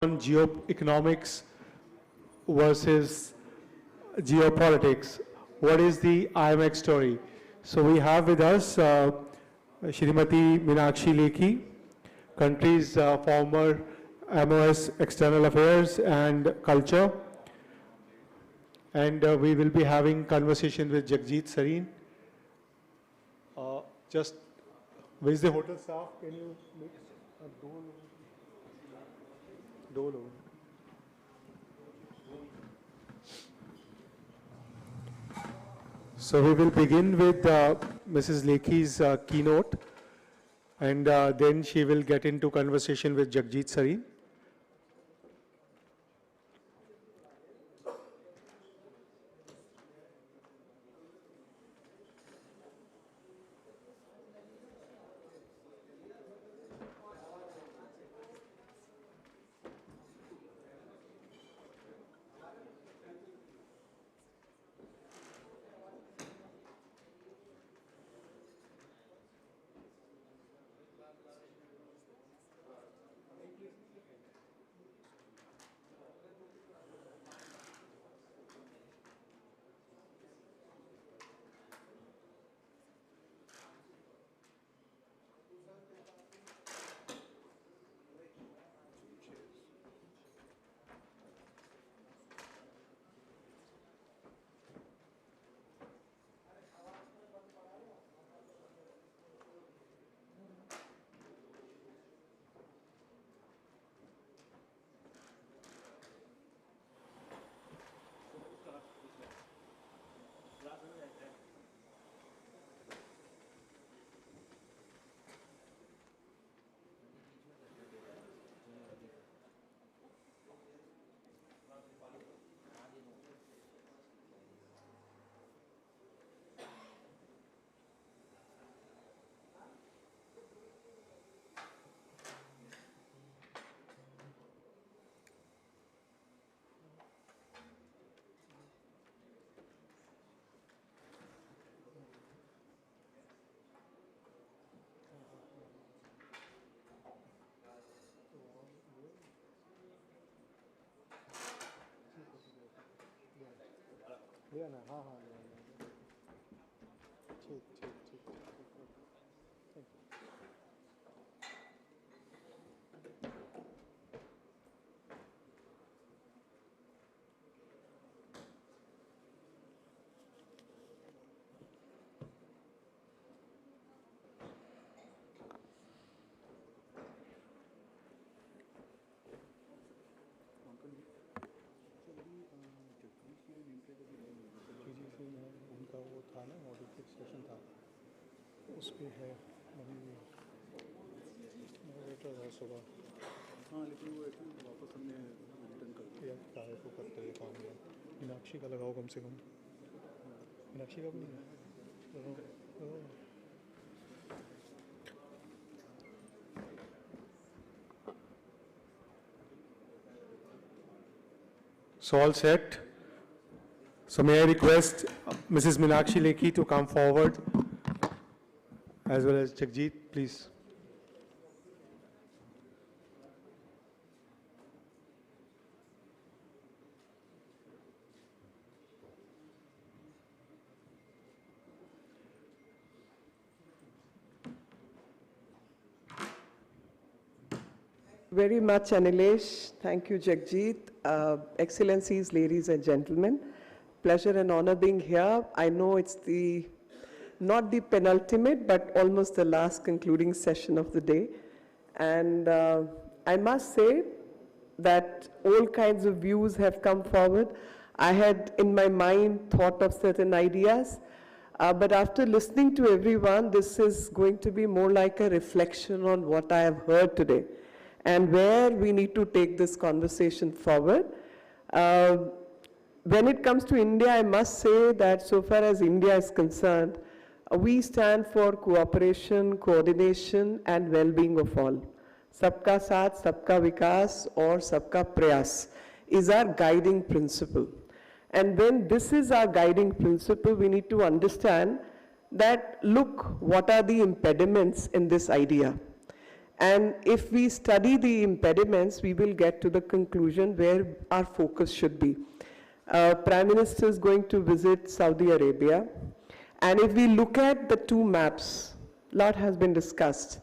on Geo Economics versus Geo Politics. What is the IMX story? So we have with us Shrimati Meenakshi Lekhi, country's former MOS External Affairs and Culture. And we will be having conversation with Jagjit Sareen. Just, where is the hotel staff? Can you make a Dolo. So we will begin with Mrs. Lekhi's keynote, and then she will get into conversation with Jagjit Sareen. उनका वो था ना मॉडिफिक session था उस पर है moderator है सुबह हाँ लेकिन वो वापस हमने रिटर्न कर दिया काहे को करते हैं काम में मीनाक्षी का लगाओ कम से कम मीनाक्षी का भी नहीं So all set. So may I request Mrs. Meenakshi Lekhi to come forward, as well as Jagjit, please. Very much, Anilesh. Thank you, Jagjit. Excellencies, ladies and gentlemen. Pleasure and honor being here. I know it's not the penultimate, but almost the last concluding session of the day. And I must say that all kinds of views have come forward. I had in my mind thought of certain ideas, but after listening to everyone, this is going to be more like a reflection on what I have heard today and where we need to take this conversation forward. When it comes to India, I must say that so far as India is concerned, we stand for cooperation, coordination, and well-being of all. Sabka Saath, Sabka Vikas, or Sabka Prayas is our guiding principle. And when this is our guiding principle, we need to understand that, look, what are the impediments in this idea? And if we study the impediments, we will get to the conclusion where our focus should be. Prime Minister is going to visit Saudi Arabia. And if we look at the two maps, a lot has been discussed.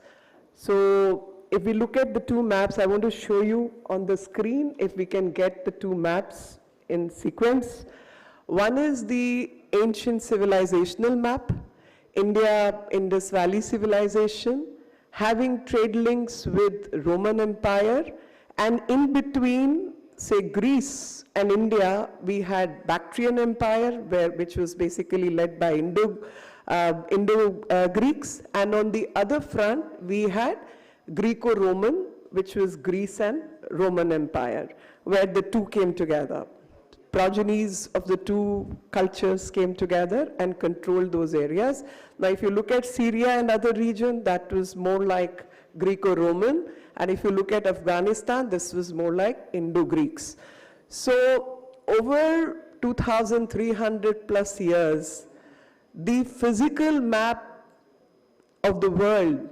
So if we look at the two maps, I want to show you on the screen if we can get the two maps in sequence. One is the ancient civilizational map, India, Indus Valley civilization, having trade links with Roman Empire, and in between, say, Greece and India, we had Bactrian Empire, which was basically led by Indo-Greeks, and on the other front, we had Greco-Roman, which was Greece and Roman Empire, where the two came together. Progenies of the two cultures came together and controlled those areas. Now, if you look at Syria and other region, that was more like Greco-Roman. And if you look at Afghanistan, this was more like Indo-Greeks. So over 2,300 plus years, the physical map of the world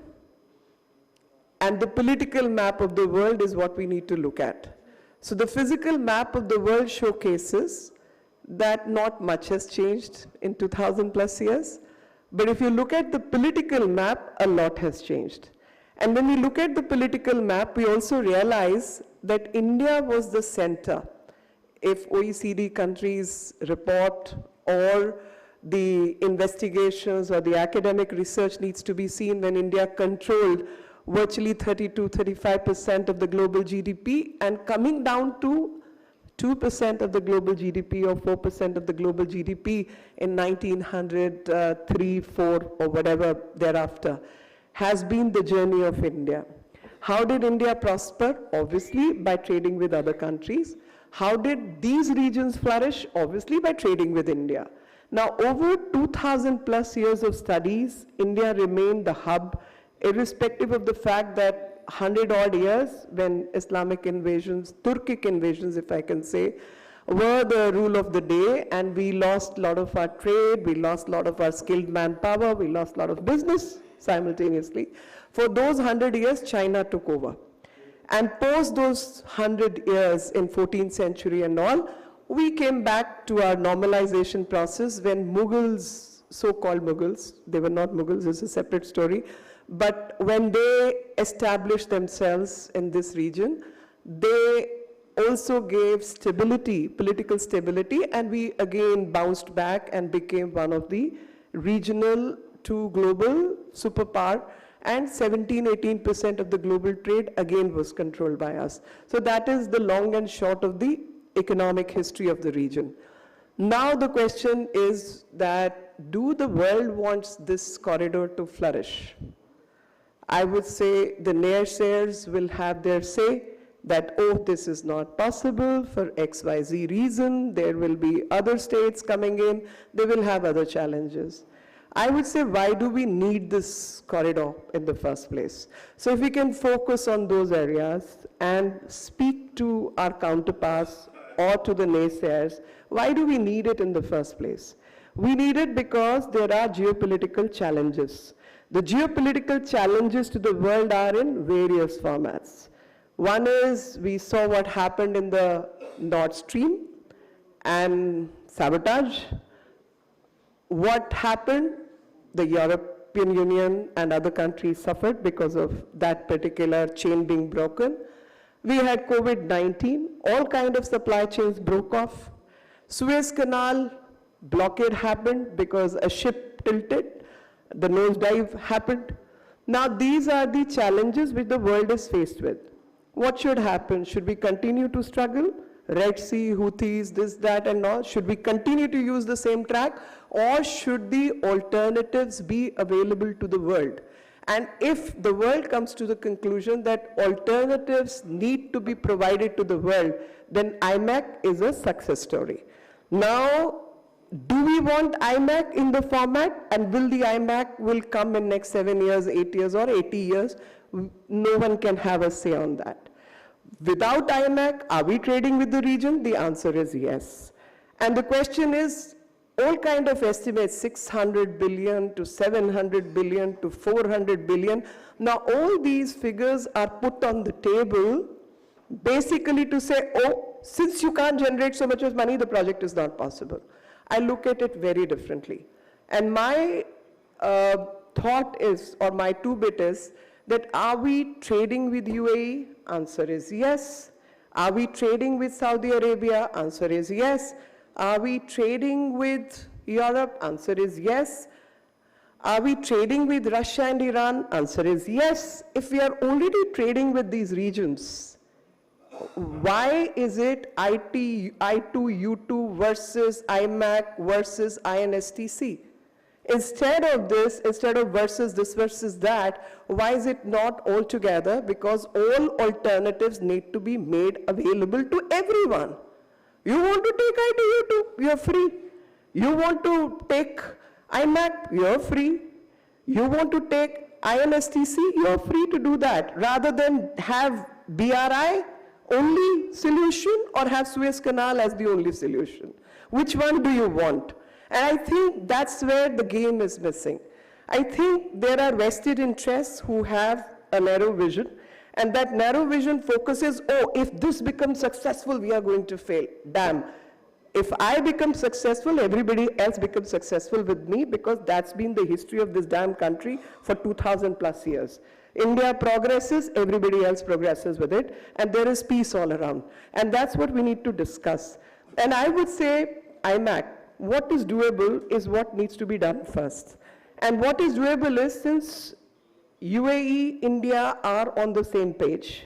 and the political map of the world is what we need to look at. So the physical map of the world showcases that not much has changed in 2,000 plus years. But if you look at the political map, a lot has changed. And when we look at the political map, we also realize that India was the center. If OECD countries report or the investigations or the academic research needs to be seen, when India controlled virtually 30–35% of the global GDP and coming down to 2% of the global GDP or 4% of the global GDP in 1900, 3, 4 or whatever thereafter, has been the journey of India. How did India prosper? Obviously by trading with other countries. How did these regions flourish? Obviously by trading with India. Now over 2,000 plus years of studies, India remained the hub, irrespective of the fact that 100 odd years when Islamic invasions, Turkic invasions if I can say, were the rule of the day, and we lost a lot of our trade, we lost a lot of our skilled manpower, we lost a lot of business simultaneously. For those 100 years, China took over. And post those 100 years in 14th century and all, we came back to our normalization process when Mughals, so-called Mughals, they were not Mughals, it's a separate story, but when they established themselves in this region, they also gave stability, political stability, and we again bounced back and became one of the regional to global superpower, and 17–18% of the global trade again was controlled by us. So that is the long and short of the economic history of the region. Now the question is that, do the world wants this corridor to flourish? I would say the naysayers will have their say that, oh, this is not possible for XYZ reason, there will be other states coming in, they will have other challenges. I would say, why do we need this corridor in the first place? So if we can focus on those areas and speak to our counterparts or to the naysayers, why do we need it in the first place? We need it because there are geopolitical challenges. The geopolitical challenges to the world are in various formats. One is, we saw what happened in the Nord Stream and sabotage. What happened? The European Union and other countries suffered because of that particular chain being broken. We had COVID-19, all kind of supply chains broke off. Suez Canal blockade happened because a ship tilted, the nosedive happened. Now these are the challenges which the world is faced with. What should happen? Should we continue to struggle? Red Sea, Houthis, this, that and all. Should we continue to use the same track, or should the alternatives be available to the world? And if the world comes to the conclusion that alternatives need to be provided to the world, then IMEC is a success story. Now, do we want IMEC in the format, and will the IMEC will come in next 7 years, 8 years or 80 years? No one can have a say on that. Without IMEC, are we trading with the region? The answer is yes. And the question is, all kind of estimates, 600 billion to 700 billion to 400 billion. Now all these figures are put on the table basically to say, oh, since you can't generate so much of money, the project is not possible. I look at it very differently. And my thought is, or my two-bit is, that are we trading with UAE? Answer is yes. Are we trading with Saudi Arabia? Answer is yes. Are we trading with Europe? Answer is yes. Are we trading with Russia and Iran? Answer is yes. If we are already trading with these regions, why is it I2U2 versus IMAC versus INSTC? Instead of this, instead of versus this versus that, why is it not all together? Because all alternatives need to be made available to everyone. You want to take I2U2, you're free. You want to take IMAC, you're free. You want to take INSTC, you're free to do that. Rather than have BRI only solution or have Suez Canal as the only solution. Which one do you want? And I think that's where the game is missing. I think there are vested interests who have a narrow vision, and that narrow vision focuses, oh, if this becomes successful, we are going to fail. Damn. If I become successful, everybody else becomes successful with me, because that's been the history of this damn country for 2,000 plus years. India progresses, everybody else progresses with it, and there is peace all around. And that's what we need to discuss. And I would say, IMAC, what is doable is what needs to be done first. And what is doable is, since UAE, India are on the same page,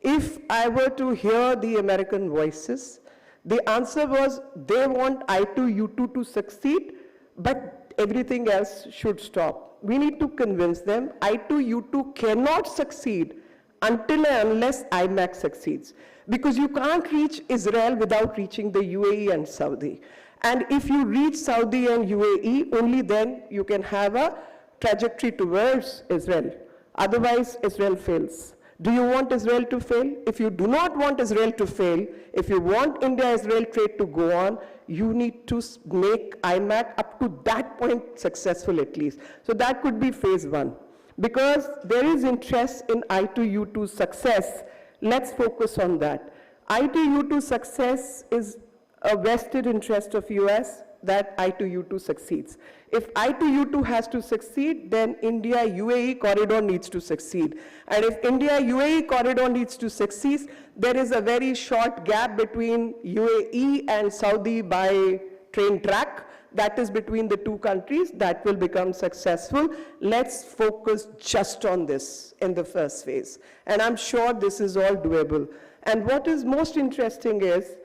if I were to hear the American voices, the answer was they want I2U2 to succeed, but everything else should stop. We need to convince them I2U2 cannot succeed until and unless IMAC succeeds. Because you can't reach Israel without reaching the UAE and Saudi. And if you reach Saudi and UAE, only then you can have a trajectory towards Israel. Otherwise, Israel fails. Do you want Israel to fail? If you do not want Israel to fail, if you want India-Israel trade to go on, you need to make IMAC up to that point successful at least. So that could be phase one. Because there is interest in I2U2 success, let's focus on that. I2U2 success is a vested interest of US that I2U2 succeeds. If I2U2 has to succeed, then India-UAE corridor needs to succeed. And if India-UAE corridor needs to succeed, there is a very short gap between UAE and Saudi by train track. That is between the two countries. That will become successful. Let's focus just on this in the first phase. And I'm sure this is all doable. And what is most interesting is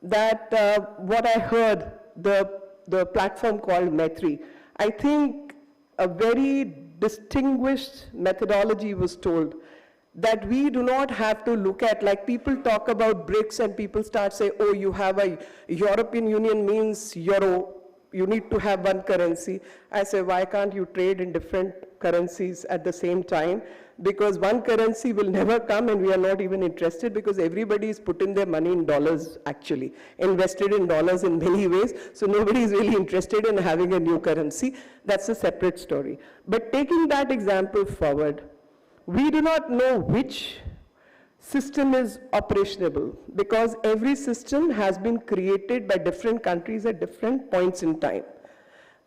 that what I heard, the platform called Maitri, I think a very distinguished methodology was told, that we do not have to look at, like people talk about BRICS and people start saying, oh, you have a European Union means euro, you need to have one currency. I say, why can't you trade in different currencies at the same time? Because one currency will never come, and we are not even interested, because everybody is putting their money in dollars, actually, invested in dollars in many ways, so nobody is really interested in having a new currency. That's a separate story. But taking that example forward, we do not know which system is operationable, because every system has been created by different countries at different points in time.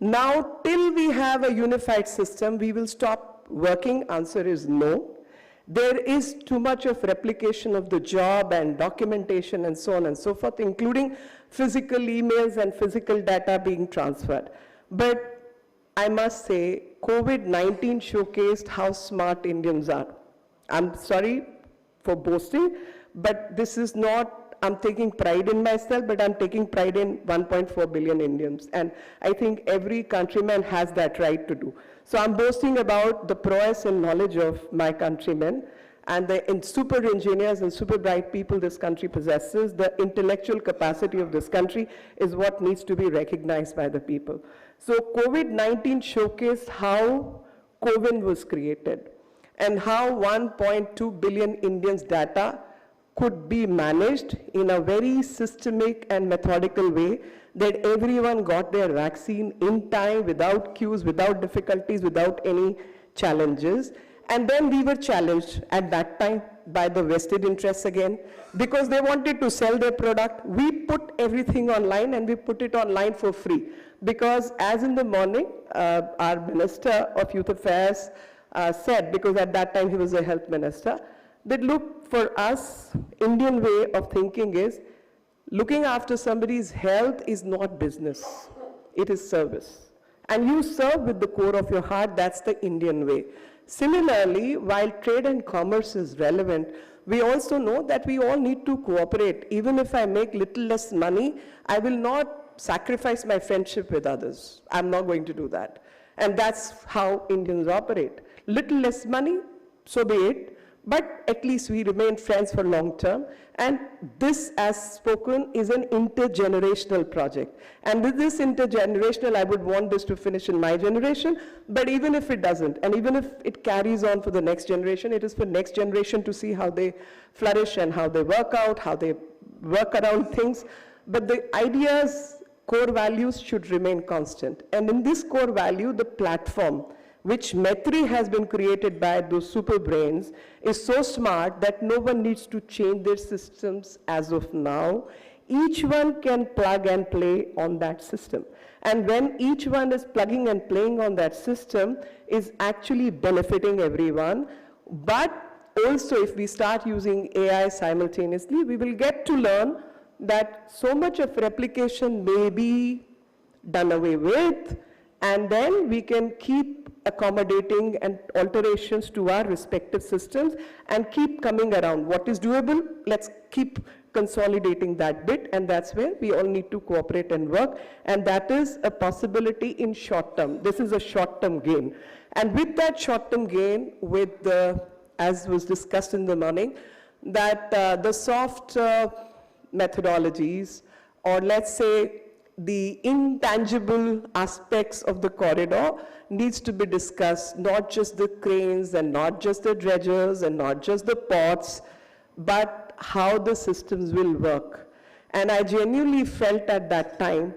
Now, till we have a unified system, we will stop working. Answer is no. There is too much of replication of the job and documentation and so on and so forth, including physical emails and physical data being transferred. But I must say, COVID-19 showcased how smart Indians are. I'm sorry for boasting, but this is not, I'm taking pride in myself, but I'm taking pride in 1.4 billion Indians. And I think every countryman has that right to do. So I'm boasting about the prowess and knowledge of my countrymen, and the super engineers and super bright people this country possesses. The intellectual capacity of this country is what needs to be recognized by the people. So COVID-19 showcased how CoWIN was created, and how 1.2 billion Indians' data could be managed in a very systemic and methodical way that everyone got their vaccine in time, without queues, without difficulties, without any challenges. And then we were challenged at that time by the vested interests again, because they wanted to sell their product. We put everything online, and we put it online for free. Because as in the morning, our Minister of Youth Affairs said, because at that time he was a health minister, that look, for us, Indian way of thinking is, looking after somebody's health is not business, it is service. And you serve with the core of your heart, that's the Indian way. Similarly, while trade and commerce is relevant, we also know that we all need to cooperate. Even if I make little less money, I will not sacrifice my friendship with others. I'm not going to do that. And that's how Indians operate. Little less money, so be it, but at least we remain friends for long term. And this, as spoken, is an intergenerational project. And with this intergenerational, I would want this to finish in my generation, but even if it doesn't, and even if it carries on for the next generation, it is for next generation to see how they flourish and how they work out, how they work around things. But the ideas, core values should remain constant. And in this core value, the platform, which Maitri has been created by those super brains, is so smart that no one needs to change their systems as of now. Each one can plug and play on that system. And when each one is plugging and playing on that system, is actually benefiting everyone. But also, if we start using AI simultaneously, we will get to learn that so much of replication may be done away with, and then we can keep accommodating and alterations to our respective systems and keep coming around. What is doable, let's keep consolidating that bit, and that's where we all need to cooperate and work, and that is a possibility in short term. This is a short-term gain. And with that short-term gain, with the, as was discussed in the morning, that the soft methodologies, or let's say the intangible aspects of the corridor needs to be discussed, not just the cranes and not just the dredgers and not just the ports, but how the systems will work. And I genuinely felt at that time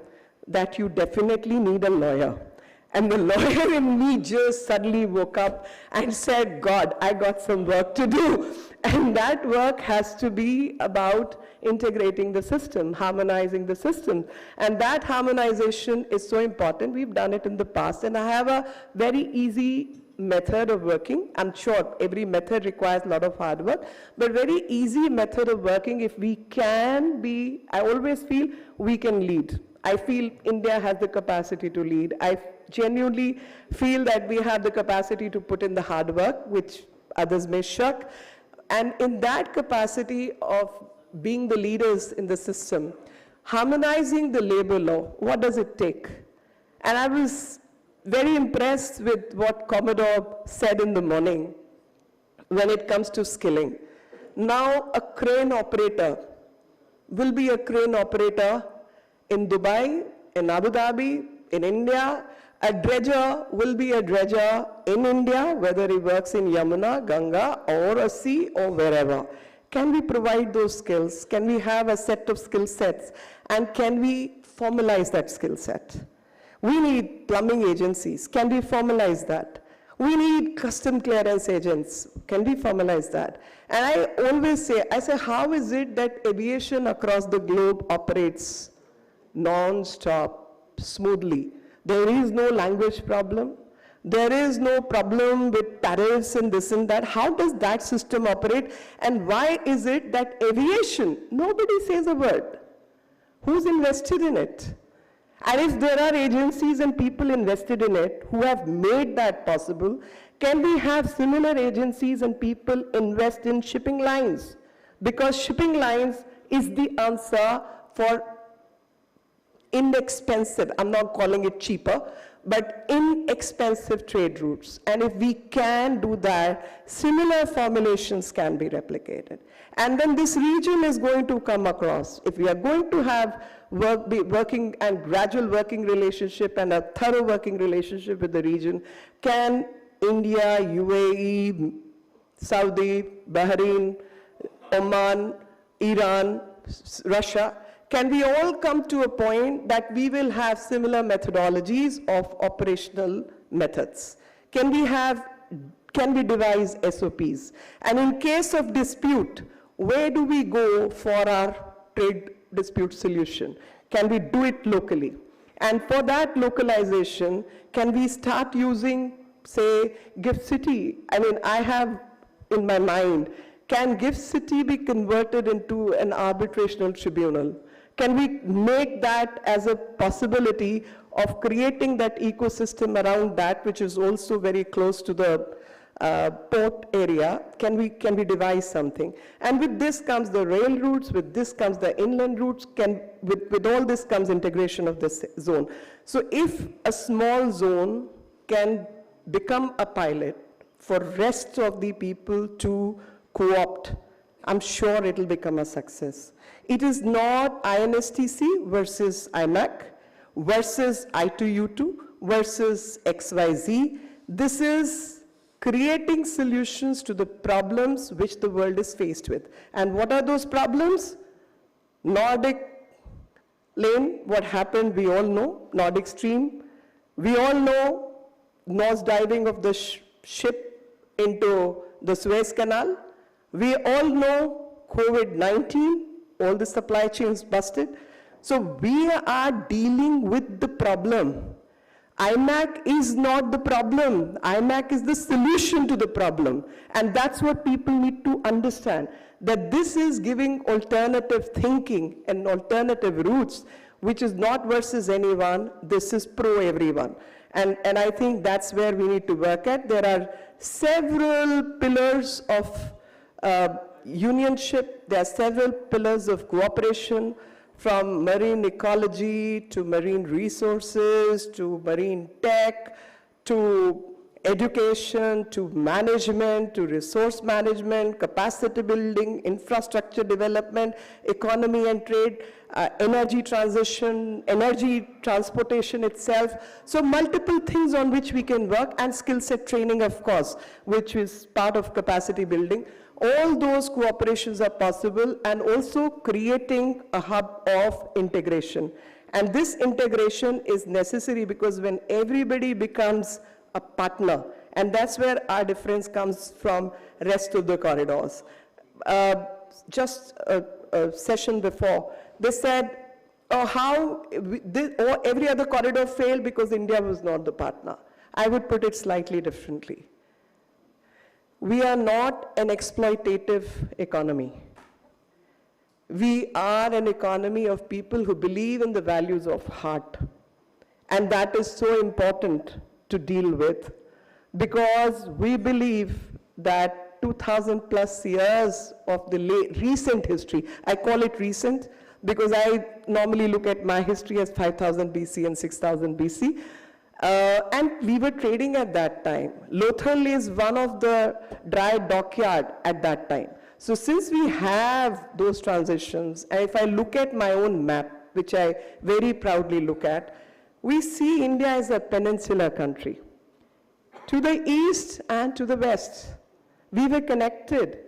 that you definitely need a lawyer. And the lawyer in me just suddenly woke up and said, God, I got some work to do. And that work has to be about integrating the system, harmonizing the system. And that harmonization is so important. We've done it in the past. And I have a very easy method of working. I'm sure every method requires a lot of hard work, but very easy method of working. If we can be, I always feel we can lead. I feel India has the capacity to lead. I genuinely feel that we have the capacity to put in the hard work, which others may shirk. And in that capacity of being the leaders in the system, harmonizing the labor law, what does it take? And I was very impressed with what Commodore said in the morning when it comes to skilling. Now a crane operator will be a crane operator in Dubai, in Abu Dhabi, in India. A dredger will be a dredger in India, whether he works in Yamuna, Ganga, or a sea, or wherever. Can we provide those skills? Can we have a set of skill sets? And can we formalize that skill set? We need plumbing agencies. Can we formalize that? We need custom clearance agents. Can we formalize that? And I always say, how is it that aviation across the globe operates non-stop, smoothly? There is no language problem. There is no problem with tariffs and this and that. How does that system operate? And why is it that aviation, nobody says a word? Who's invested in it? And if there are agencies and people invested in it who have made that possible, can we have similar agencies and people invest in shipping lines? Because shipping lines is the answer for inexpensive, I'm not calling it cheaper, but inexpensive trade routes. And if we can do that, similar formulations can be replicated. And then this region is going to come across. If we are going to have working and gradual working relationship and a thorough working relationship with the region, can India, UAE, Saudi, Bahrain, Oman, Iran, Russia, Can we all come to a point that we will have similar methodologies of operational methods? Can we devise SOPs? And in case of dispute, where do we go for our trade dispute solution? Can we do it locally? And for that localization, can we start using, say, Gift City? I mean, I have in my mind, can Gift City be converted into an arbitrational tribunal? Can we make that as a possibility of creating that ecosystem around that, which is also very close to the port area? Can we devise something? And with this comes the rail routes, with this comes the inland routes, with all this comes integration of this zone. So if a small zone can become a pilot for rest of the people to co-opt, I'm sure it'll become a success. It is not INSTC versus IMAC versus I2U2 versus XYZ. This is creating solutions to the problems which the world is faced with. And what are those problems? Nordic lane, what happened, we all know. Nordic stream. We all know nose diving of the ship into the Suez Canal. We all know COVID-19, all the supply chains busted. So we are dealing with the problem. IMAC is not the problem. IMAC is the solution to the problem. And that's what people need to understand, that this is giving alternative thinking and alternative routes, which is not versus anyone, this is pro everyone. And I think that's where we need to work at. There are several pillars of unionship, there are several pillars of cooperation, from marine ecology to marine resources to marine tech to education to management to resource management, capacity building, infrastructure development, economy and trade, energy transition, energy transportation itself. So multiple things on which we can work, and skill set training, of course, which is part of capacity building. All those cooperations are possible, and also creating a hub of integration. And this integration is necessary because when everybody becomes a partner, and that's where our difference comes from rest of the corridors. Just a session before, they said, every other corridor failed because India was not the partner. I would put it slightly differently. We are not an exploitative economy. We are an economy of people who believe in the values of heart. And that is so important to deal with, because we believe that 2,000 plus years of the recent history, I call it recent because I normally look at my history as 5,000 BC and 6,000 BC. And we were trading at that time. Lothal is one of the dry dockyard at that time. So since we have those transitions, and if I look at my own map, which I very proudly look at, we see India as a peninsular country. To the east and to the west, we were connected.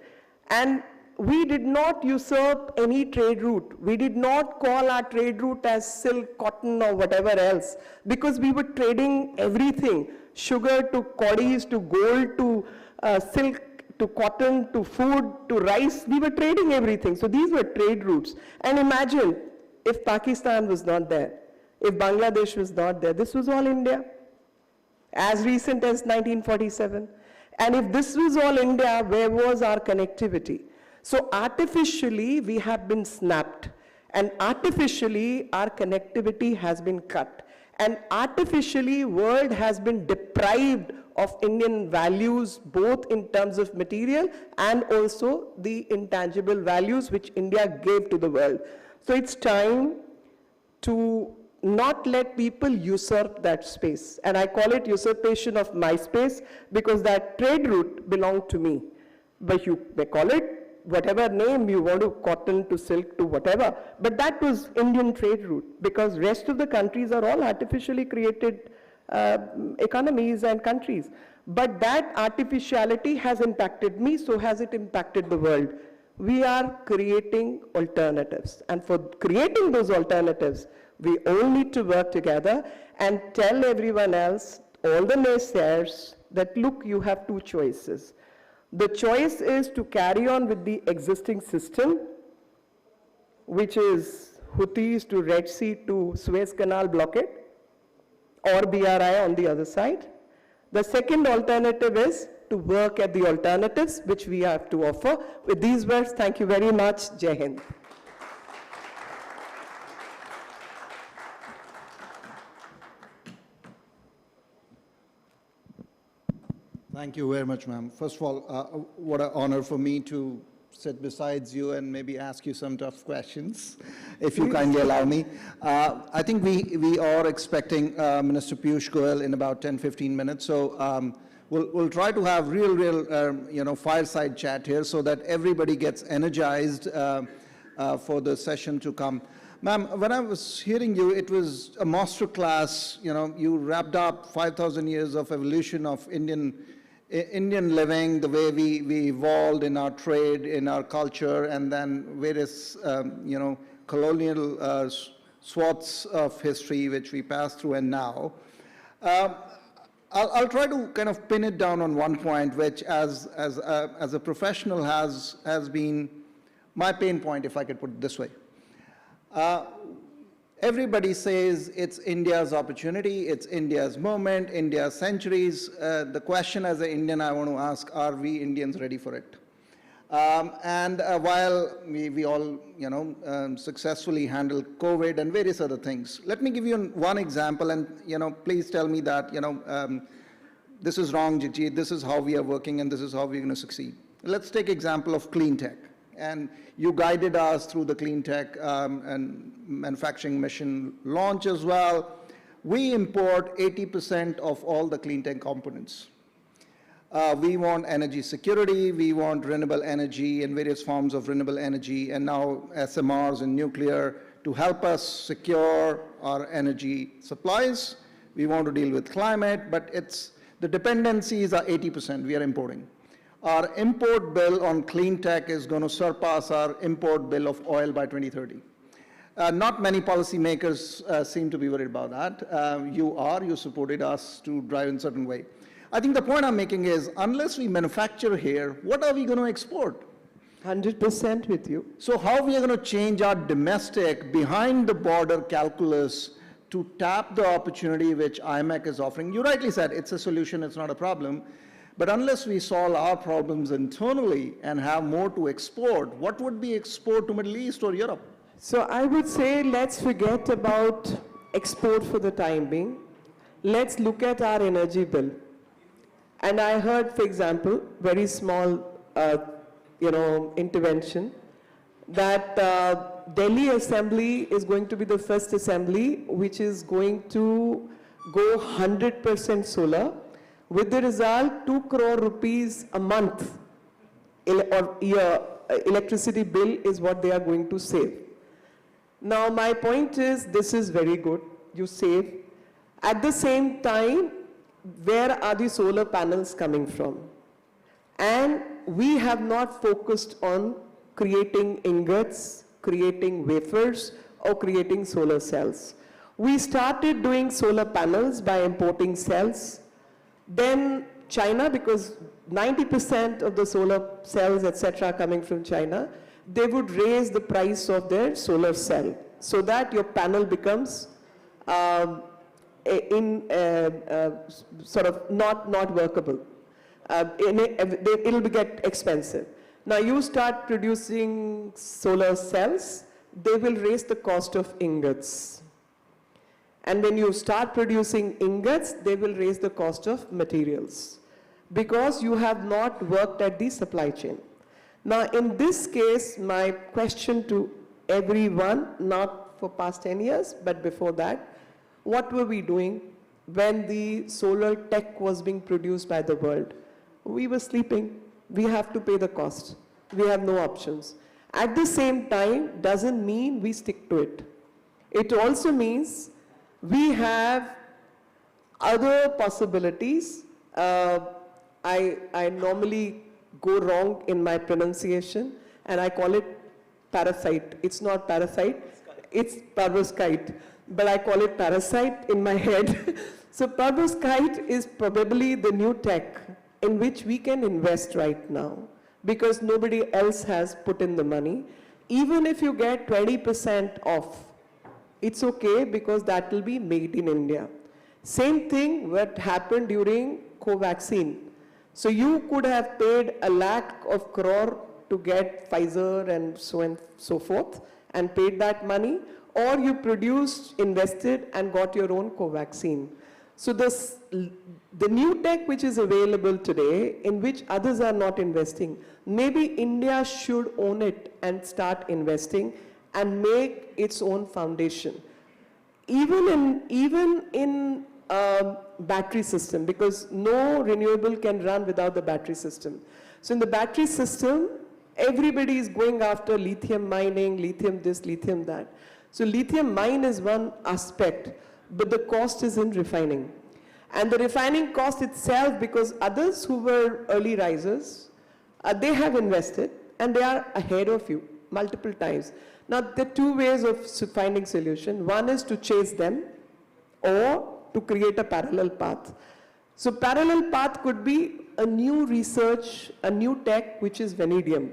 And we did not usurp any trade route. We did not call our trade route as silk, cotton, or whatever else, because we were trading everything, sugar to coddies, to gold, to silk, to cotton, to food, to rice. We were trading everything. So these were trade routes. And imagine if Pakistan was not there, if Bangladesh was not there, this was all India, as recent as 1947. And if this was all India, where was our connectivity? So artificially, we have been snapped, and artificially, our connectivity has been cut. And artificially, world has been deprived of Indian values, both in terms of material and also the intangible values which India gave to the world. So it's time to not let people usurp that space. And I call it usurpation of my space, because that trade route belonged to me. But you may call it whatever name you want to, cotton to silk to whatever, but that was Indian trade route, because rest of the countries are all artificially created economies and countries. But that artificiality has impacted me, so has it impacted the world. We are creating alternatives. And for creating those alternatives, we all need to work together and tell everyone else, all the naysayers, that look, you have two choices. The choice is to carry on with the existing system, which is Houthis to Red Sea to Suez Canal blockade, or BRI on the other side. The second alternative is to work at the alternatives which we have to offer. With these words, thank you very much. Jai Hind. Thank you very much, ma'am. First of all, what an honor for me to sit beside you and maybe ask you some tough questions, if you kindly allow me. I think we are expecting Minister Piyush Goyal in about 10-15 minutes, so we'll try to have real fireside chat here so that everybody gets energized for the session to come. Ma'am, when I was hearing you, it was a master class. You wrapped up 5,000 years of evolution of Indian living, the way we evolved in our trade, in our culture, and then various, colonial swaths of history which we passed through and now. I'll try to kind of pin it down on one point, which as a professional has been my pain point, if I could put it this way. Everybody says it's India's opportunity, it's India's moment, India's centuries. The question as an Indian I want to ask, are we Indians ready for it? While we all, successfully handle COVID and various other things, let me give you one example, and, please tell me that, this is wrong, Jagjeet, this is how we are working, and this is how we're going to succeed. Let's take example of clean tech. And you guided us through the clean tech and manufacturing mission launch as well. We import 80% of all the clean tech components. We want energy security, we want renewable energy and various forms of renewable energy, and now SMRs and nuclear to help us secure our energy supplies. We want to deal with climate, but the dependencies are 80% we are importing. Our import bill on clean tech is going to surpass our import bill of oil by 2030. Not many policymakers seem to be worried about that. You supported us to drive in a certain way. I think the point I'm making is, unless we manufacture here, what are we going to export? 100% with you. So how we are going to change our domestic, behind the border calculus to tap the opportunity which IMEC is offering? You rightly said, it's a solution, it's not a problem. But unless we solve our problems internally and have more to export, what would we export to Middle East or Europe? So I would say let's forget about export for the time being. Let's look at our energy bill. And I heard, for example, very small, intervention, that Delhi Assembly is going to be the first assembly which is going to go 100% solar. With the result, 2 crore rupees a month or year electricity bill is what they are going to save. Now, my point is, this is very good. You save. At the same time, where are the solar panels coming from? And we have not focused on creating ingots, creating wafers, or creating solar cells. We started doing solar panels by importing cells. Then China, because 90% of the solar cells, etc., are coming from China, they would raise the price of their solar cell so that your panel becomes sort of not workable. It'll get expensive. Now you start producing solar cells, they will raise the cost of ingots. And when you start producing ingots, they will raise the cost of materials because you have not worked at the supply chain. Now, in this case, my question to everyone, not for past 10 years, but before that, what were we doing when the solar tech was being produced by the world? We were sleeping. We have to pay the cost. We have no options. At the same time, doesn't mean we stick to it. It also means we have other possibilities. I normally go wrong in my pronunciation. and I call it parasite. It's not parasite, it's perovskite, but I call it parasite in my head. So perovskite is probably the new tech in which we can invest right now because nobody else has put in the money. Even if you get 20% off, it's okay because that will be made in India. Same thing what happened during Covaxin. So you could have paid $100,000 crore to get Pfizer and so forth and paid that money, or you produced, invested and got your own Covaxin. So the new tech which is available today, in which others are not investing, maybe India should own it and start investing and make its own foundation. Even in battery system, because no renewable can run without the battery system. So in the battery system, everybody is going after lithium mining, lithium this, lithium that. So lithium mine is one aspect, but the cost is in refining. And the refining cost itself, because others who were early risers, they have invested and they are ahead of you multiple times. Now, there are two ways of finding solution. One is to chase them or to create a parallel path. So parallel path could be a new research, a new tech, which is vanadium.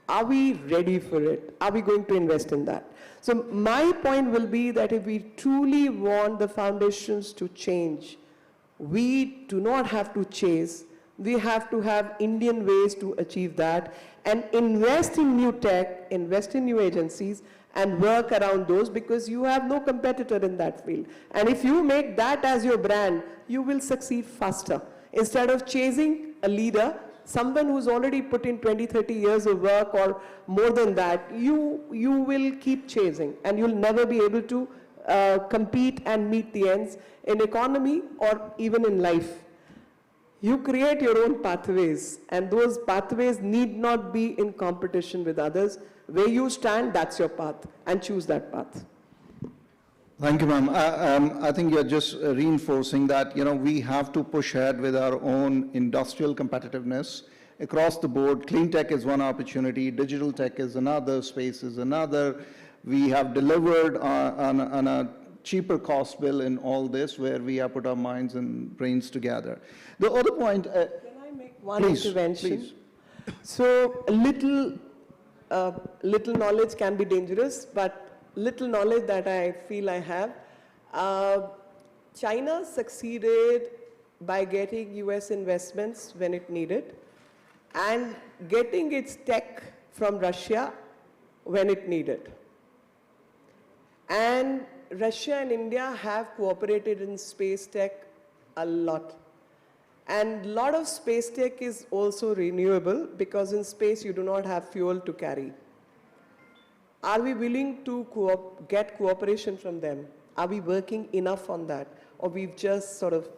Are we ready for it? Are we going to invest in that? So my point will be that if we truly want the foundations to change, we do not have to chase. We have to have Indian ways to achieve that and invest in new tech, invest in new agencies, and work around those because you have no competitor in that field. And if you make that as your brand, you will succeed faster. Instead of chasing a leader, someone who's already put in 20, 30 years of work or more than that, you will keep chasing and you'll never be able to compete and meet the ends in economy or even in life. You create your own pathways, and those pathways need not be in competition with others. Where you stand, that's your path, and choose that path. Thank you, ma'am. I think you're just reinforcing that, we have to push ahead with our own industrial competitiveness across the board. Clean tech is one opportunity, digital tech is another, space is another. We have delivered on a cheaper cost bill in all this, where we have put our minds and brains together. The other point... Can I make one please, intervention? Please. So little knowledge can be dangerous, but little knowledge that I feel I have. China succeeded by getting US investments when it needed and getting its tech from Russia when it needed. And Russia and India have cooperated in space tech a lot. And a lot of space tech is also renewable because in space you do not have fuel to carry. Are we willing to get cooperation from them? Are we working enough on that? Or we've just sort of,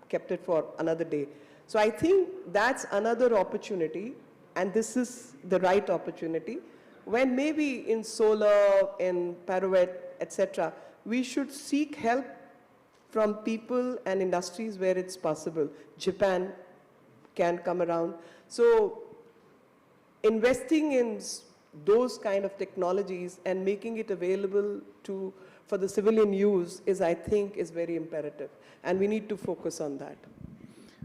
kept it for another day? So I think that's another opportunity, and this is the right opportunity, when maybe in solar, in pirouette, etc., we should seek help from people and industries where it's possible. Japan can come around. So investing in those kind of technologies and making it available for the civilian use is, I think, is very imperative. And we need to focus on that.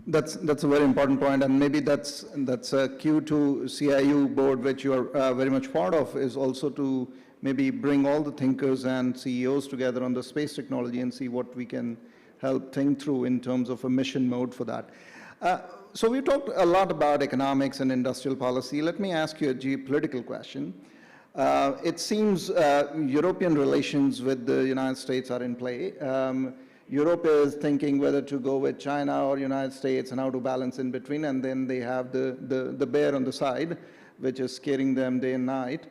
That's a very important point, and maybe that's a cue to CIU board, which you are very much part of, is also to maybe bring all the thinkers and CEOs together on the space technology and see what we can help think through in terms of a mission mode for that. So we talked a lot about economics and industrial policy. Let me ask you a geopolitical question. It seems European relations with the United States are in play. Europe is thinking whether to go with China or United States and how to balance in between, and then they have the bear on the side, which is scaring them day and night.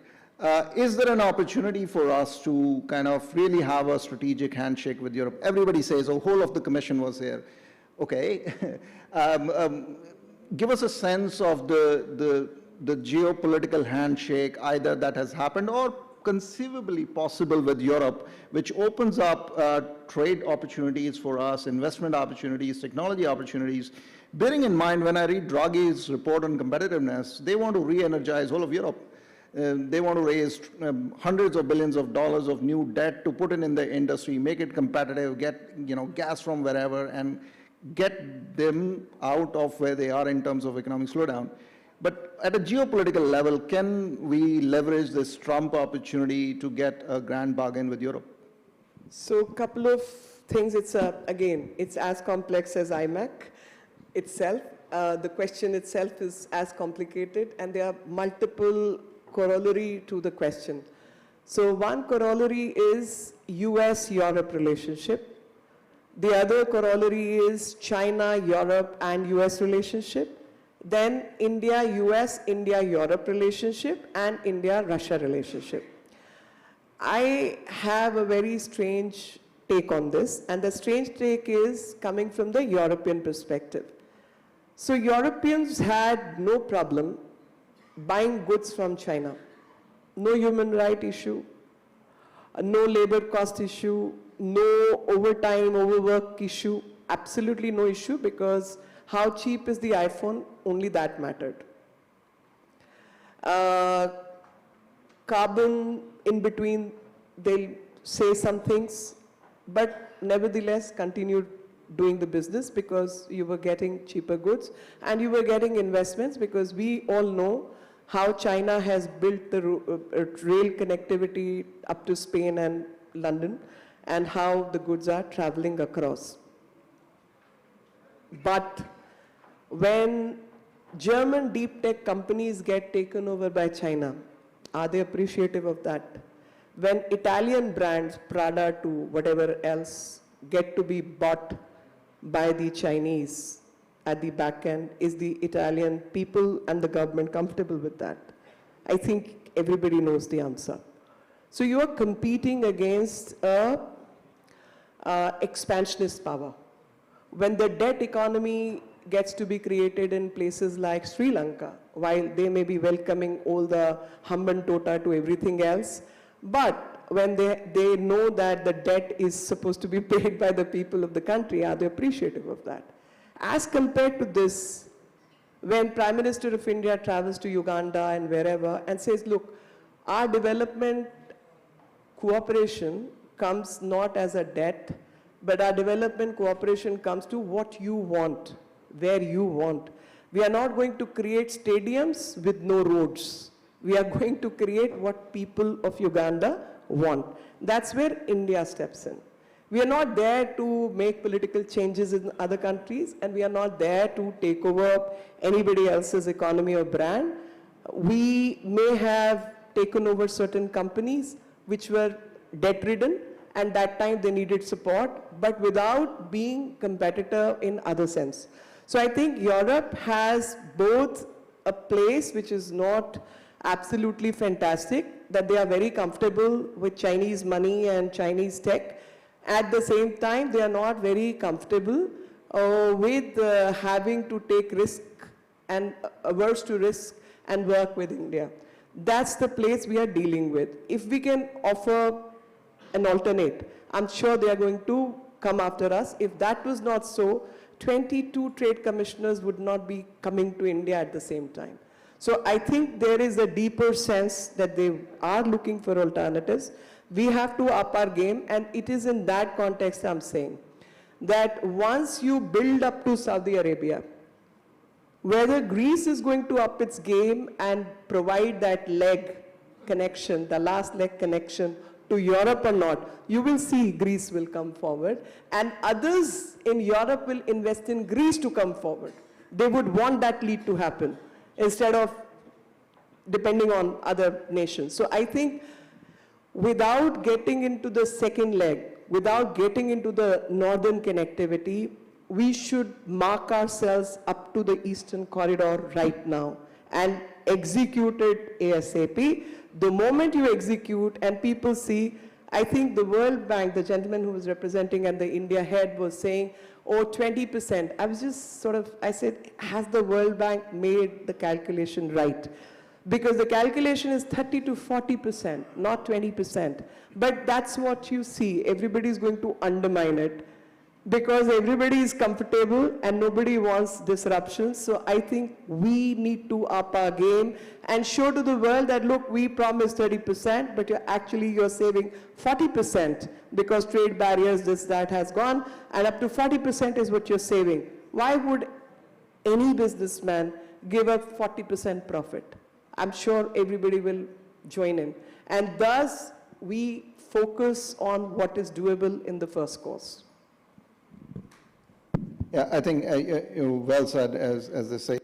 Is there an opportunity for us to kind of really have a strategic handshake with Europe? Everybody says, oh, whole of the commission was here. Okay. Give us a sense of the geopolitical handshake, either that has happened or conceivably possible with Europe, which opens up trade opportunities for us, investment opportunities, technology opportunities, Bearing in mind, when I read Draghi's report on competitiveness, they want to re-energize all of Europe. They want to raise hundreds of billions of dollars of new debt to put in the industry, make it competitive, get gas from wherever, and get them out of where they are in terms of economic slowdown. But at a geopolitical level, can we leverage this Trump opportunity to get a grand bargain with Europe? So a couple of things. Again, it's as complex as IMAC itself. The question itself is as complicated, and there are multiple corollary to the question. So one corollary is US-Europe relationship. The other corollary is China-Europe and US relationship. Then India-US, India-Europe relationship, and India-Russia relationship. I have a very strange take on this, and the strange take is coming from the European perspective. So Europeans had no problem buying goods from China. No human right issue, no labor cost issue, no overtime, overwork issue, absolutely no issue, because how cheap is the iPhone, only that mattered. Carbon in between, they'll say some things, but nevertheless continued doing the business because you were getting cheaper goods and you were getting investments, because we all know how China has built the rail connectivity up to Spain and London, and how the goods are traveling across. But when German deep tech companies get taken over by China, are they appreciative of that? When Italian brands, Prada to whatever else, get to be bought by the Chinese at the back end, is the Italian people and the government comfortable with that? I think everybody knows the answer. So you are competing against a expansionist power. When the debt economy gets to be created in places like Sri Lanka, while they may be welcoming all the hum and tota to everything else, but when they know that the debt is supposed to be paid by the people of the country, are they appreciative of that? As compared to this, when Prime Minister of India travels to Uganda and wherever and says, look, our development cooperation comes not as a debt, but our development cooperation comes to what you want, where you want. We are not going to create stadiums with no roads. We are going to create what people of Uganda want. That's where India steps in. We are not there to make political changes in other countries, and we are not there to take over anybody else's economy or brand. We may have taken over certain companies which were debt-ridden, and that time they needed support, but without being competitor in other sense. So I think Europe has both a place which is not absolutely fantastic, that they are very comfortable with Chinese money and Chinese tech. At the same time, they are not very comfortable with having to take risk and averse to risk and work with India. That's the place we are dealing with. If we can offer an alternate, I'm sure they are going to come after us. If that was not so, 22 trade commissioners would not be coming to India at the same time. So I think there is a deeper sense that they are looking for alternatives. We have to up our game, and it is in that context I'm saying that once you build up to Saudi Arabia, whether Greece is going to up its game and provide that leg connection, the last leg connection to Europe or not, you will see Greece will come forward, and others in Europe will invest in Greece to come forward. They would want that lead to happen instead of depending on other nations. So I think without getting into the second leg, without getting into the northern connectivity, we should mark ourselves up to the Eastern Corridor right now and execute it ASAP. The moment you execute and people see, I think the World Bank, the gentleman who was representing and the India head was saying, oh, 20%. I was just I said, has the World Bank made the calculation right? Because the calculation is 30 to 40%, not 20%. But that's what you see. Everybody's going to undermine it. because everybody is comfortable and nobody wants disruptions. So I think we need to up our game and show to the world that, look, we promised 30%, but you're saving 40% because trade barriers, this, that has gone, and up to 40% is what you're saving. Why would any businessman give up 40% profit? I'm sure everybody will join in. And thus, we focus on what is doable in the first course. Yeah, I think well said, as they say,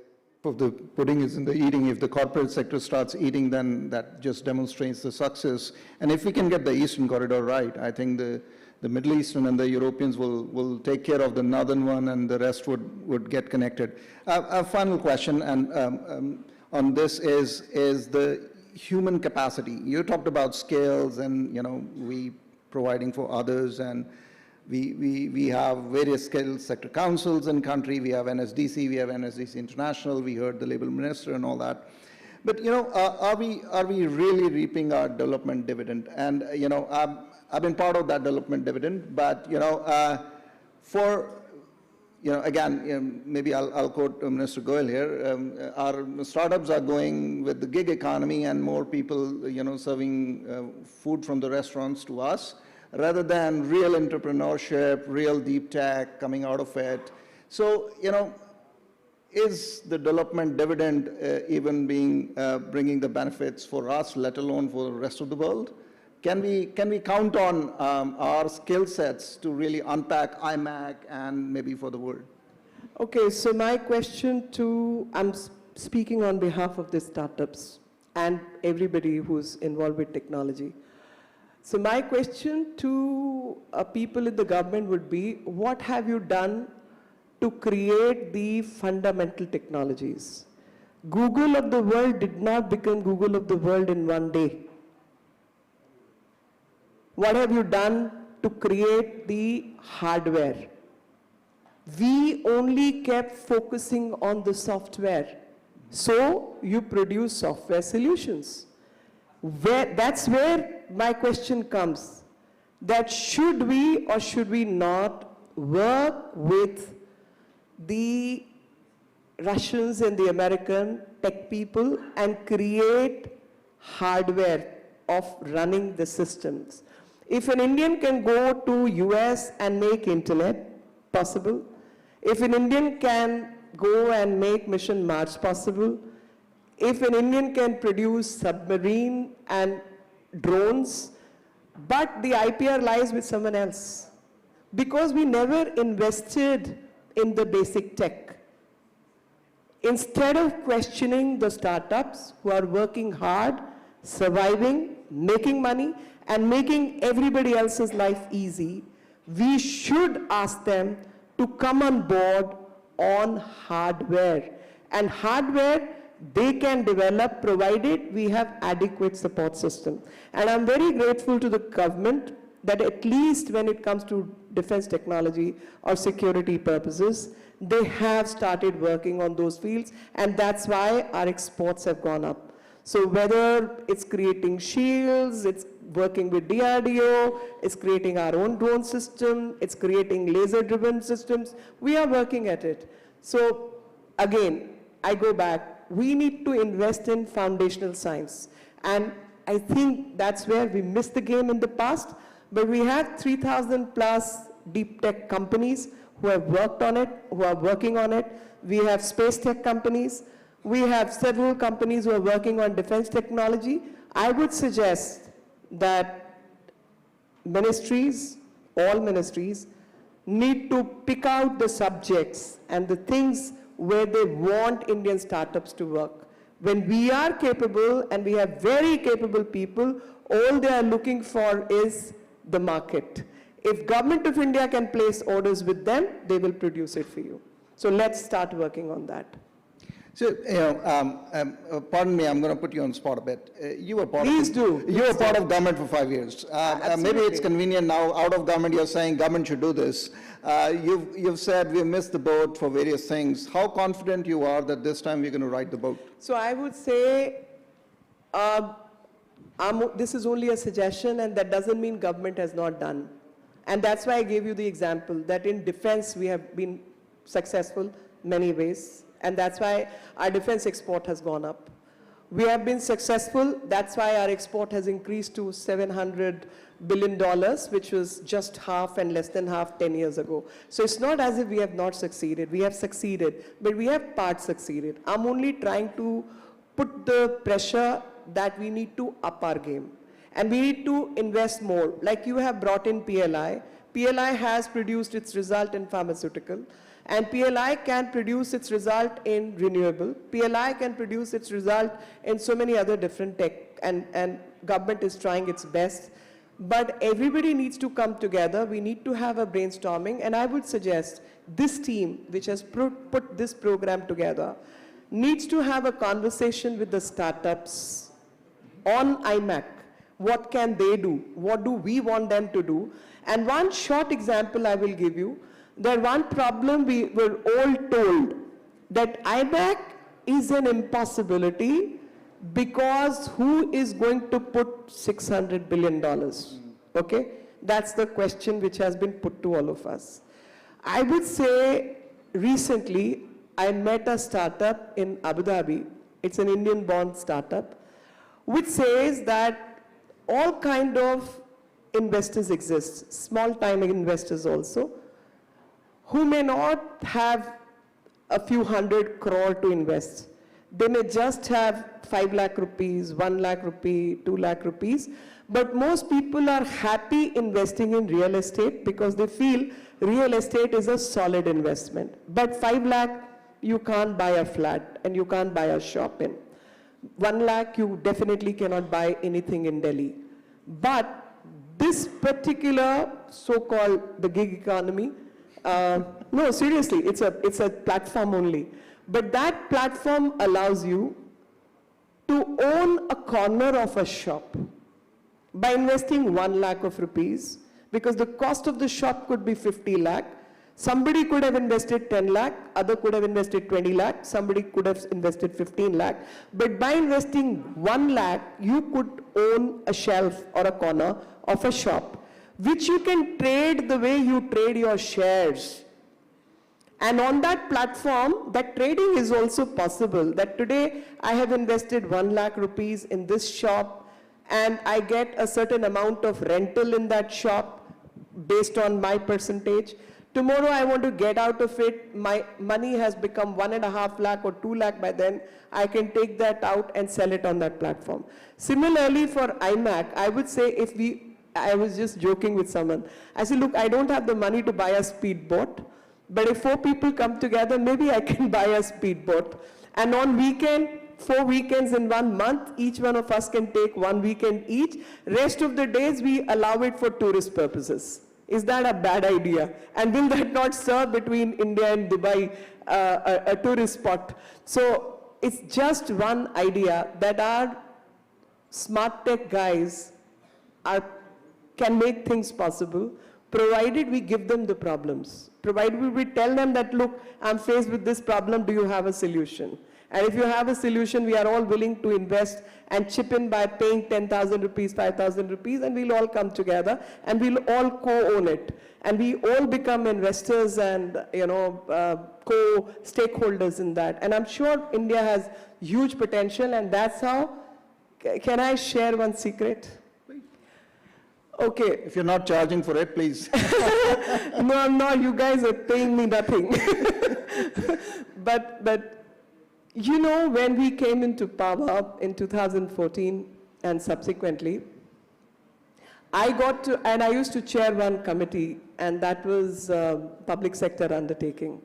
if the pudding is in the eating. If the corporate sector starts eating, then that just demonstrates the success. And if we can get the Eastern Corridor right, I think the Middle Eastern and the Europeans will take care of the northern one, and the rest would get connected. A final question and on this is the human capacity. You talked about scales and, we providing for others, and we have various scale sector councils in country. We have NSDC, we have NSDC International. We heard the Labour Minister and all that. But are we really reaping our development dividend? And I've been part of that development dividend. But again, maybe I'll quote Minister Goyal here. Our startups are going with the gig economy and more people serving food from the restaurants to us, rather than real entrepreneurship, real deep tech coming out of it. So, is the development dividend even bringing the benefits for us, let alone for the rest of the world? Can we count on our skill sets to really unpack IMAC and maybe for the world? Okay, so my question I'm speaking on behalf of the startups and everybody who's involved with technology. So my question to people in the government would be, what have you done to create the fundamental technologies? Google of the world did not become Google of the world in one day. What have you done to create the hardware? We only kept focusing on the software. So you produce software solutions. That's where my question comes, that should we or should we not work with the Russians and the American tech people and create hardware of running the systems? If an Indian can go to US and make internet possible, if an Indian can go and make Mission Mars possible, if an Indian can produce submarine and drones, but the IPR lies with someone else. Because we never invested in the basic tech. Instead of questioning the startups who are working hard, surviving, making money, and making everybody else's life easy, we should ask them to come on board on hardware. And hardware they can develop provided we have adequate support system. And I'm very grateful to the government that at least when it comes to defense technology or security purposes, they have started working on those fields, and that's why our exports have gone up. So whether it's creating shields, it's working with DRDO, it's creating our own drone system, it's creating laser-driven systems, we are working at it. So again, I go back, we need to invest in foundational science. And I think that's where we missed the game in the past, but we have 3,000 plus deep tech companies who have worked on it, who are working on it. We have space tech companies. We have several companies who are working on defense technology. I would suggest that ministries, all ministries, need to pick out the subjects and the things where they want Indian startups to work. When we are capable and we have very capable people, all they are looking for is the market. If Government of India can place orders with them, they will produce it for you. So let's start working on that. So, pardon me, I'm going to put you on the spot a bit. You were part Please of, do. You were part of government for 5 years. Maybe it's convenient now, out of government, you're saying government should do this. You've said we missed the boat for various things. How confident you are that this time we're going to ride the boat? So I would say, this is only a suggestion, and that doesn't mean government has not done. And that's why I gave you the example that in defense we have been successful many ways. And that's why our defense export has gone up. We have been successful. That's why our export has increased to $700 billion, which was just half and less than half 10 years ago. So it's not as if we have not succeeded. We have succeeded, but we have part succeeded. I'm only trying to put the pressure that we need to up our game. And we need to invest more. Like you have brought in PLI. PLI has produced its result in pharmaceutical. And PLI can produce its result in renewable. PLI can produce its result in so many other different tech, and government is trying its best. But everybody needs to come together. We need to have a brainstorming, and I would suggest this team, which has put this program together, needs to have a conversation with the startups on IMAC. What can they do? What do we want them to do? And one short example I will give you. That one problem we were all told that IMAC is an impossibility because who is going to put $600 billion? Okay? That's the question which has been put to all of us. I would say recently I met a startup in Abu Dhabi. It's an Indian-born startup, which says that all kind of investors exist, small-time investors also, who may not have a few 100 crore to invest. They may just have 5 lakh rupees, 1 lakh rupee, 2 lakh rupees, but most people are happy investing in real estate because they feel real estate is a solid investment. But 5 lakh, you can't buy a flat and you can't buy a shop in. 1 lakh, you definitely cannot buy anything in Delhi. But this particular so-called the gig economy, no, seriously, it's a platform only. But that platform allows you to own a corner of a shop by investing 1 lakh of rupees, because the cost of the shop could be 50 lakh. Somebody could have invested 10 lakh, other could have invested 20 lakh, somebody could have invested 15 lakh. But by investing 1 lakh, you could own a shelf or a corner of a shop, which you can trade the way you trade your shares. And on that platform, that trading is also possible. That today, I have invested 1 lakh rupees in this shop, and I get a certain amount of rental in that shop based on my percentage. Tomorrow, I want to get out of it. My money has become 1.5 lakh or 2 lakh by then. I can take that out and sell it on that platform. Similarly, for IMAC, I would say I was just joking with someone. I said, look, I don't have the money to buy a speedboat, but if 4 people come together, maybe I can buy a speedboat. And on weekend, 4 weekends in 1 month, each one of us can take 1 weekend each. Rest of the days, we allow it for tourist purposes. Is that a bad idea? And will that not serve between India and Dubai a tourist spot? So it's just one idea that our smart tech guys can make things possible, provided we give them the problems. Provided we tell them that, look, I'm faced with this problem, do you have a solution? And if you have a solution, we are all willing to invest and chip in by paying 10,000 rupees, 5,000 rupees, and we'll all come together and we'll all co-own it. And we all become investors and, co-stakeholders in that. And I'm sure India has huge potential, and that's how, can I share one secret? Okay. If you're not charging for it, please. No, I'm not. You guys are paying me nothing. But when we came into power in 2014 and subsequently, I used to chair one committee, and that was public sector undertaking.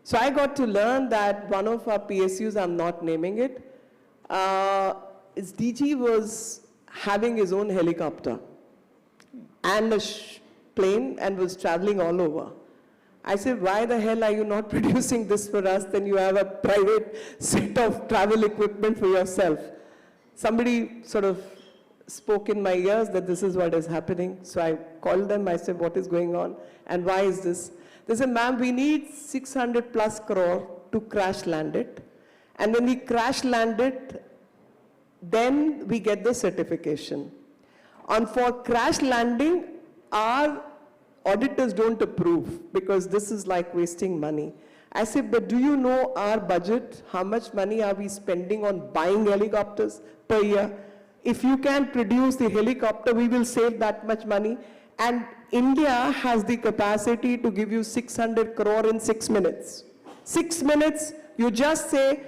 So I got to learn that one of our PSUs, I'm not naming it, its DG was having his own helicopter and a plane and was traveling all over. I said, why the hell are you not producing this for us? Then you have a private set of travel equipment for yourself. Somebody sort of spoke in my ears that this is what is happening. So I called them, I said, what is going on? And why is this? They said, ma'am, we need 600 plus crore to crash land it. And when we crash land it, then we get the certification. And for crash landing, our auditors don't approve because this is like wasting money. I said, but do you know our budget? How much money are we spending on buying helicopters per year? If you can produce the helicopter, we will save that much money. And India has the capacity to give you 600 crore in 6 minutes. 6 minutes, you just say,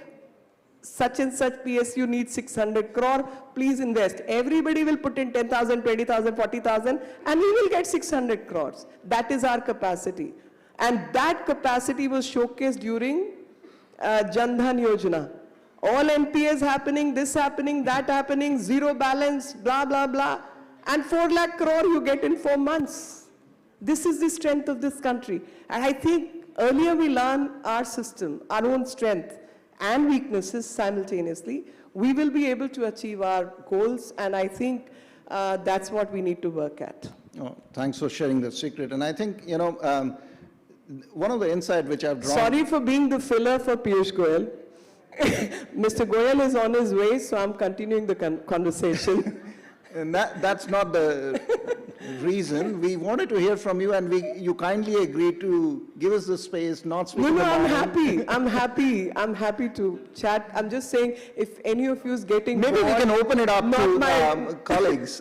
such and such PSU needs 600 crore, please invest. Everybody will put in 10,000, 20,000, 40,000, and we will get 600 crores. That is our capacity. And that capacity was showcased during Jan Dhan Yojana. All NPAs happening, this happening, that happening, zero balance, blah, blah, blah. And 4 lakh crore you get in 4 months. This is the strength of this country. And I think earlier we learn our system, our own strength and weaknesses simultaneously, we will be able to achieve our goals. And I think that's what we need to work at. Oh, thanks for sharing the secret. And I think, you know, one of the insight which I've drawn... Sorry for being the filler for Piyush Goyal. Mr. Goyal is on his way, so I'm continuing the conversation. And that's not the reason. We wanted to hear from you, and you kindly agreed to give us the space, not speak. No, I'm happy to chat. I'm just saying, if any of you is getting maybe bored, we can open it up to colleagues.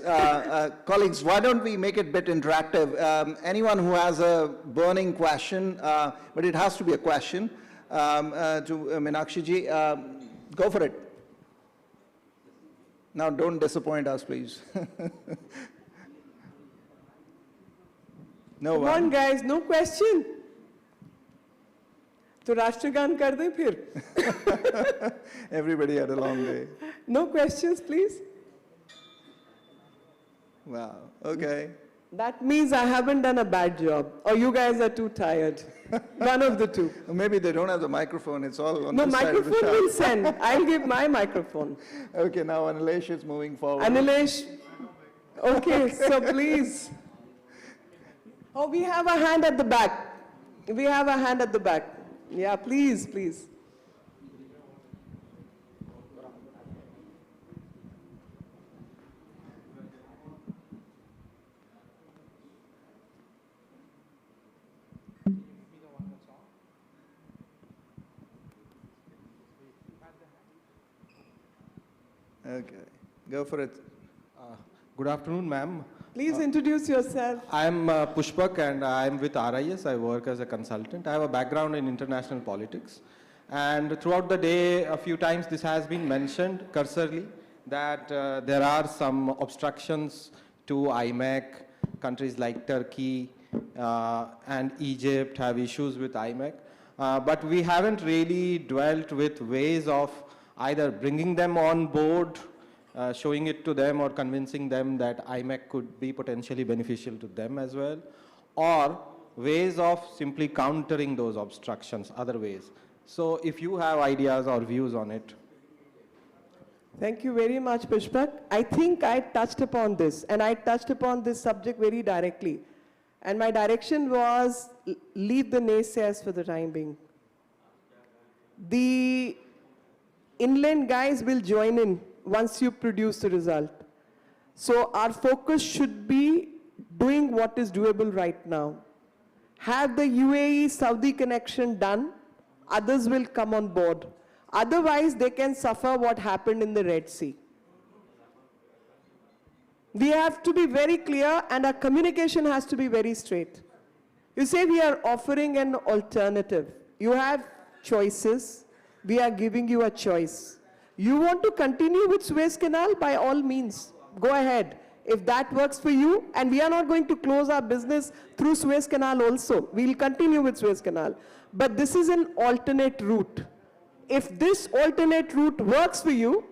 Colleagues, why don't we make it a bit interactive? Anyone who has a burning question, but it has to be a question, to Meenakshi ji, go for it. Now, don't disappoint us, please. No Come one. on, guys, no question. तो राष्ट्रगान कर दें फिर? Everybody had a long day. No questions, please. Wow, okay. That means I haven't done a bad job, or you guys are too tired. One of the two. Maybe they don't have the microphone, it's all on No, this side of the microphone shop. will send. I'll give my microphone. Okay, now Anilesh is moving forward. Anilesh, okay, so please. Oh, we have a hand at the back. We have a hand at the back. Yeah, please, please. Okay, go for it. Good afternoon, ma'am. Please introduce yourself. I'm Pushpak and I'm with RIS. I work as a consultant. I have a background in international politics. And throughout the day, a few times this has been mentioned cursorily that there are some obstructions to IMEC. Countries like Turkey and Egypt have issues with IMEC. But we haven't really dwelt with ways of either bringing them on board, showing it to them or convincing them that IMEC could be potentially beneficial to them as well, or ways of simply countering those obstructions, other ways. So if you have ideas or views on it. Thank you very much, Pushpak. I think I touched upon this, and I touched upon this subject very directly. And my direction was, leave the naysayers for the time being. The inland guys will join in once you produce the result. So our focus should be doing what is doable right now. Have the UAE-Saudi connection done, others will come on board. Otherwise, they can suffer what happened in the Red Sea. We have to be very clear, and our communication has to be very straight. You say we are offering an alternative. You have choices. We are giving you a choice. You want to continue with Suez Canal, by all means, go ahead. If that works for you, and we are not going to close our business through Suez Canal also. We'll continue with Suez Canal. But this is an alternate route. If this alternate route works for you,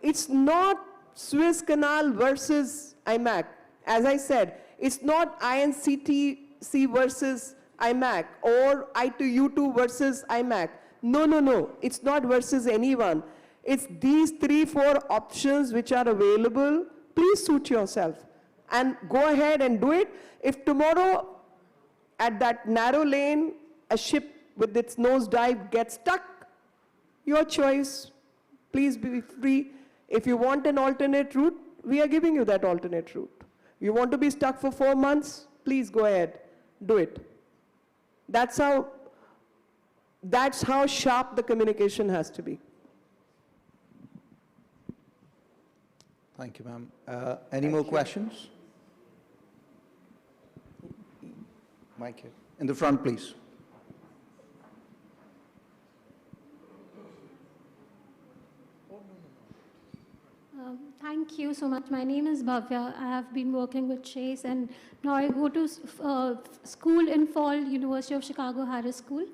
it's not Suez Canal versus IMAC. As I said, it's not INCTC versus IMAC or I2U2 versus IMAC. No, no, no. It's not versus anyone. It's these 3-4 options which are available. Please suit yourself and go ahead and do it. If tomorrow at that narrow lane, a ship with its nose dive gets stuck, your choice. Please be free. If you want an alternate route, we are giving you that alternate route. You want to be stuck for 4 months, please go ahead, do it. That's how sharp the communication has to be. Thank you, ma'am. Any more questions? Mike here. In the front, please. Thank you so much. My name is Bhavya. I have been working with Chase, and now I go to school in fall, University of Chicago Harris School.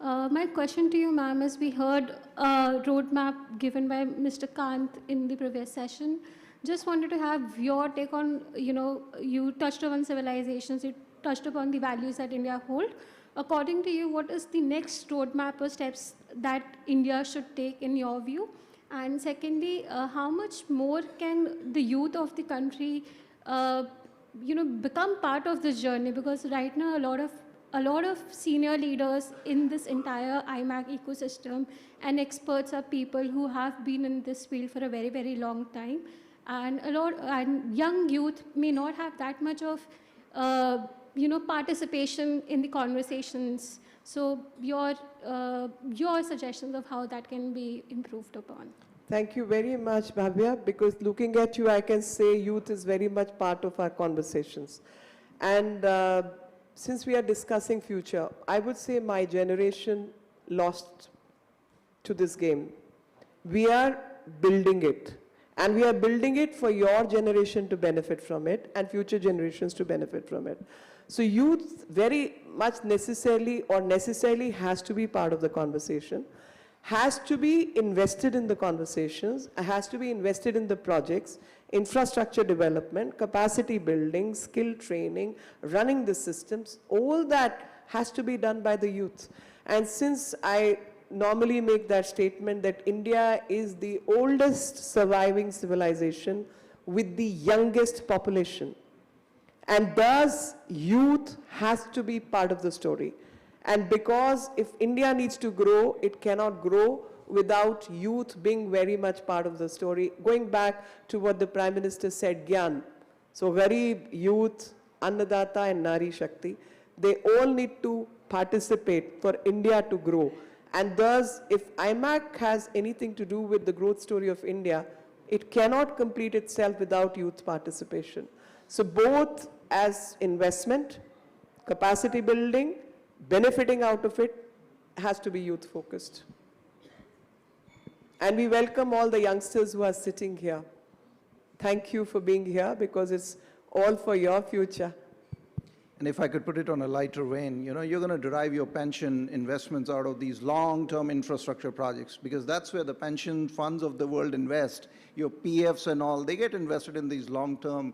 My question to you, ma'am, is we heard a roadmap given by Mr. Kant in the previous session. Just wanted to have your take on, you touched upon civilizations, you touched upon the values that India hold. According to you, what is the next roadmap or steps that India should take in your view? And secondly, how much more can the youth of the country, become part of this journey? Because right now, a lot of senior leaders in this entire IMAC ecosystem and experts are people who have been in this field for a very, very long time. And young youth may not have that much of, participation in the conversations. So your suggestions of how that can be improved upon. Thank you very much, Bhavya, because looking at you, I can say youth is very much part of our conversations. And since we are discussing future, I would say my generation lost to this game. We are building it. And we are building it for your generation to benefit from it and future generations to benefit from it. So youth very much necessarily has to be part of the conversation, has to be invested in the conversations, has to be invested in the projects, infrastructure development, capacity building, skill training, running the systems. All that has to be done by the youth. And since I normally make that statement that India is the oldest surviving civilization with the youngest population, and thus youth has to be part of the story. And because if India needs to grow, it cannot grow without youth being very much part of the story. Going back to what the Prime Minister said, Gyan. So Garib, youth, Annadata and Nari Shakti, they all need to participate for India to grow. And thus, if IMAC has anything to do with the growth story of India, it cannot complete itself without youth participation. So both as investment, capacity building, benefiting out of it has to be youth focused. And we welcome all the youngsters who are sitting here. Thank you for being here because it's all for your future. And if I could put it on a lighter vein, you're going to derive your pension investments out of these long-term infrastructure projects because that's where the pension funds of the world invest. Your PFs and all, they get invested in these long-term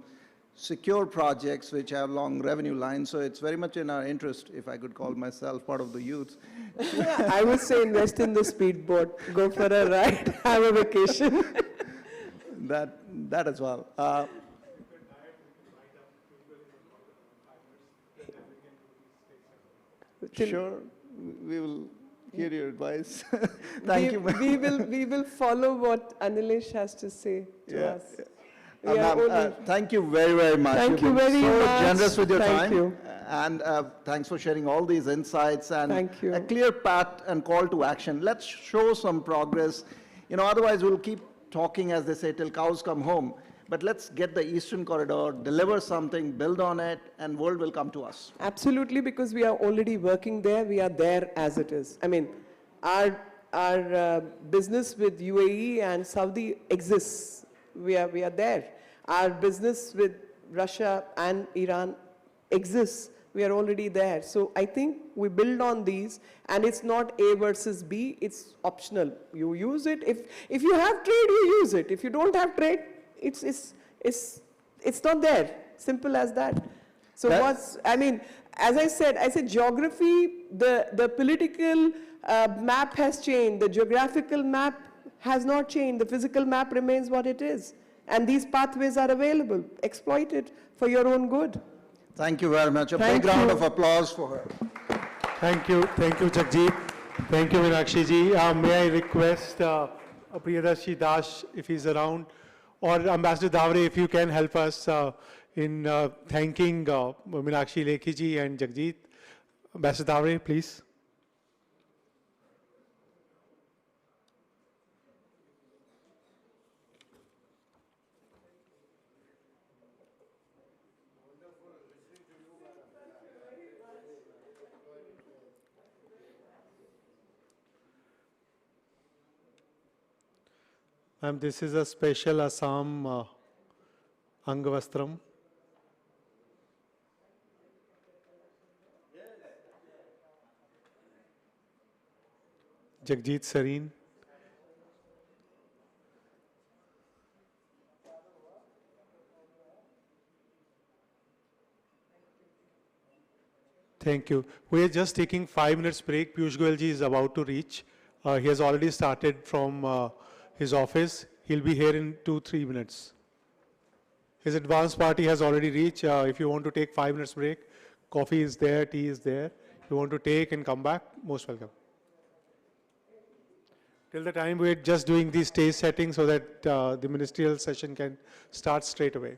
secure projects which have long revenue lines. So it's very much in our interest, if I could call myself part of the youth. I would say invest in the speedboat, go for a ride, have a vacation. That as well. Sure, we will hear your advice. Thank you. We will follow what Anilesh has to say to us. Thank you very, very much. Thank you You've been very so much. generous with your Thank time. you. And thanks for sharing all these insights and Thank you. a clear path and call to action. Let's show some progress. Otherwise we'll keep talking, as they say, till cows come home. But let's get the Eastern Corridor, deliver something, build on it, and world will come to us. Absolutely, because we are already working there. We are there as it is. I mean, our business with UAE and Saudi exists. We are there. Our business with Russia and Iran exists. We are already there. So I think we build on these, and it's not A versus B. It's optional. You use it. If you have trade, you use it. If you don't have trade, it's not there. Simple as that. So as I said geography, the political map has changed. The geographical map has not changed. The physical map remains what it is. And these pathways are available. Exploit it for your own good. Thank you very much. A Thank big round you. of applause for her. Thank you, Jagjit. Thank you, Meenakshi ji. May I request Priyadarshi Dash, if he's around, or Ambassador Davre, if you can help us in thanking Meenakshi, Lekhi ji and Jagjit. Ambassador Dave, please. This is a special Assam Angavastram. Jagjit Sareen. Thank you. We are just taking 5 minutes break. Piyush Goyal ji is about to reach. He has already started from his office. He'll be here in 2-3 minutes. His advance party has already reached. If you want to take 5 minutes break, coffee is there, tea is there. If you want to take and come back, most welcome. Till the time we're just doing the stage setting so that the ministerial session can start straight away.